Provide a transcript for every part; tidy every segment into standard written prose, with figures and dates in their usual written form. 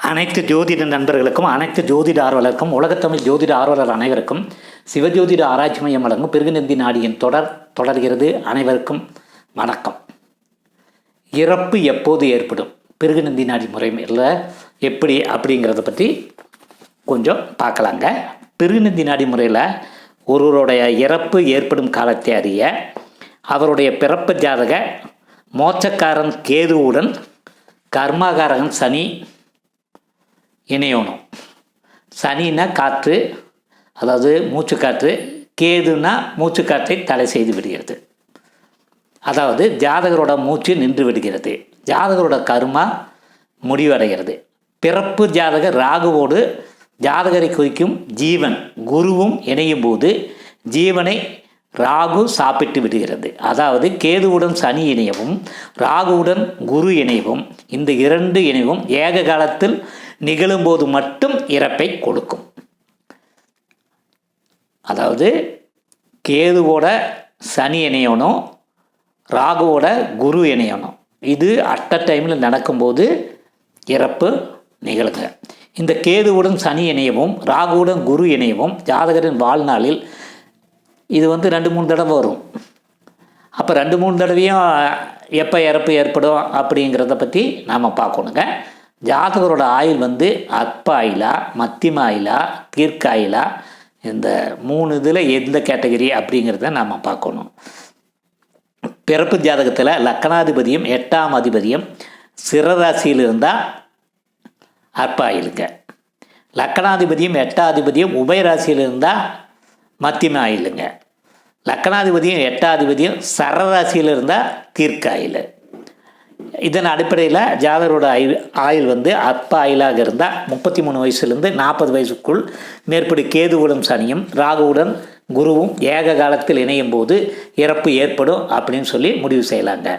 அனைத்து ஜோதிட நண்பர்களுக்கும் அனைத்து ஜோதிட ஆர்வலருக்கும் உலகத்தமிழ் ஜோதிட ஆர்வலர் அனைவருக்கும் சிவஜோதிட ஆராய்ச்சி மையம் வழங்கும் பிருகுநந்தி நாடியின் தொடர்கிறது. அனைவருக்கும் வணக்கம். இறப்பு எப்போது ஏற்படும், பிருகுநந்தி நாடி முறையில் எப்படி அப்படிங்கிறத பற்றி கொஞ்சம் பார்க்கலாங்க. பிருகுநந்தி நாடி முறையில் ஒருவருடைய இறப்பு ஏற்படும் காலத்தை அறிய அவருடைய பிறப்பு ஜாதக மோட்சக்காரன் கேதுவுடன் கர்மாகாரகன் சனி இணையணும். சனின்னா காற்று, அதாவது மூச்சுக்காற்று, கேதுன்னா மூச்சுக்காற்றை தடை செய்து விடுகிறது. அதாவது ஜாதகரோட மூச்சு நின்று விடுகிறது, ஜாதகரோட கர்மா முடிவடைகிறது. பிறப்பு ஜாதக ராகுவோடு ஜாதகரை குறிக்கும் ஜீவன் குருவும் இணையும் போது ஜீவனை ராகு சாப்பிட்டு விடுகிறது. அதாவது கேதுவுடன் சனி இணையவும் ராகுவுடன் குரு இணையவும், இந்த இரண்டு இணைவும் ஏக காலத்தில் நிகழும்போது மட்டும் இறப்பை கொடுக்கும். அதாவது கேதுவோட சனி இணையணும், ராகுவோட குரு இணையணும். இது அட் அ டைமில் நடக்கும்போது இறப்பு நிகழுங்க. இந்த கேதுவுடன் சனி இணையவும் ராகுவுடன் குரு இணையவும் ஜாதகரின் வாழ்நாளில் இது 2-3 தடவை வரும். அப்போ 2-3 தடவையும் எப்போ இறப்பு ஏற்படும் அப்படிங்கிறத பற்றி நாம் பார்க்கணுங்க. ஜாதகரோட ஆயுள் அற்ப ஆயிலா, மத்தியம ஆயிலா, தீர்க்க ஆயிலா, இந்த 3 இதில் எந்த கேட்டகரி அப்படிங்கிறத நாம் பார்க்கணும். பிறப்பு ஜாதகத்தில் லக்னாதிபதியும் 8ஆம் அதிபதியும் சிறராசியில் இருந்தால் அற்ப ஆயிலுங்க. லக்னாதிபதியும் 8ஆம் அதிபதியும் உபயராசியில் இருந்தால் மத்தியம ஆயிலுங்க. லக்னாதிபதியும் 8ஆம் அதிபதியும் சரராசியில் இருந்தால் தீர்க்க ஆயில். இதன் அடிப்படையில் ஜாதகரோட ஆயுள் அற்ப ஆயிலாக இருந்தால் 33 வயசுலேருந்து 40 வயசுக்குள் மேற்படி கேதுவுடன் சனியும் ராகுவுடன் குருவும் ஏக காலத்தில் இணையும் போது இறப்பு ஏற்படும் அப்படின்னு சொல்லி முடிவு செய்யலாங்க.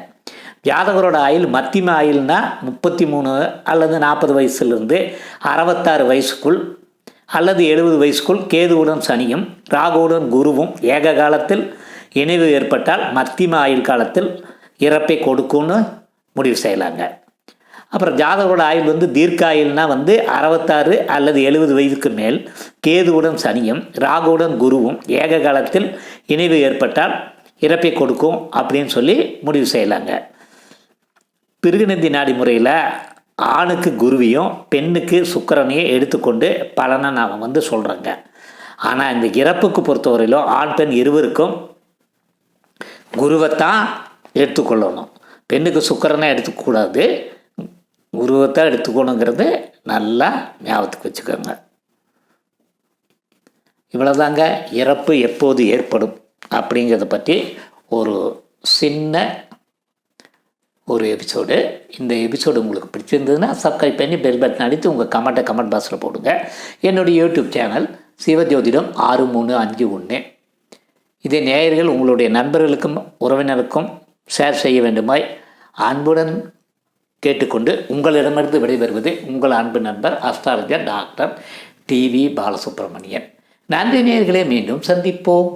ஜாதகரோட ஆயுள் மத்தியம ஆயுள்னா 33 அல்லது 40 வயசுலேருந்து 66 வயசுக்குள் அல்லது 70 வயசுக்குள் கேதுவுடன் சனியும் ராகுவுடன் குருவும் ஏக காலத்தில் இணைவு ஏற்பட்டால் மத்தியம ஆயுள் காலத்தில் இறப்பை கொடுக்கும்னு முடிவு செய்யலாங்க. அப்புறம் ஜாதகரோட ஆயுள் தீர்க்க ஆயுள்னா 66 அல்லது 70 வயதுக்கு மேல் கேதுவுடன் சனியும் ராகுவுடன் குருவும் ஏக காலத்தில் இணைவு ஏற்பட்டால் இறப்பை கொடுக்கும் அப்படின்னு சொல்லி முடிவு செய்யலாங்க. பிருகுநந்தி நாடி முறையில் ஆணுக்கு குருவையும் பெண்ணுக்கு சுக்கிரனையும் எடுத்துக்கொண்டு பலனை நாம் சொல்கிறோங்க. ஆனால் இந்த இறப்புக்கு பொறுத்தவரையிலும் ஆண் பெண் இருவருக்கும் குருவைத்தான் எடுத்துக்கொள்ளணும். பெண்ணுக்கு சுக்கிரனை எடுத்துக்கூடாது, குருவைத்தான் எடுத்துக்கணுங்கிறது நல்லா ஞாபகத்துக்கு வச்சுக்கோங்க. இவ்வளோதாங்க இறப்பு எப்போது ஏற்படும் அப்படிங்கிறத பற்றி ஒரு சின்ன எபிசோடு. இந்த எபிசோடு உங்களுக்கு பிடிச்சிருந்ததுன்னா சப்ஸ்கிரைப் பண்ணி பெல் பட்டன் அடித்து உங்கள் கமெண்ட் பாக்ஸில் போடுங்க. என்னுடைய யூடியூப் சேனல் சிவஜோதிடம் 6351. இதே நேயர்கள் உங்களுடைய நண்பர்களுக்கும் உறவினருக்கும் ஷேர் செய்ய வேண்டுமாய் அன்புடன் கேட்டுக்கொண்டு உங்களிடமிருந்து விடைபெறுவது உங்கள் அன்பு நண்பர் அஸ்ட்ராலஜர் டாக்டர் டிவி பாலசுப்ரமணியன். நன்றி நேயர்களே, மீண்டும் சந்திப்போம்.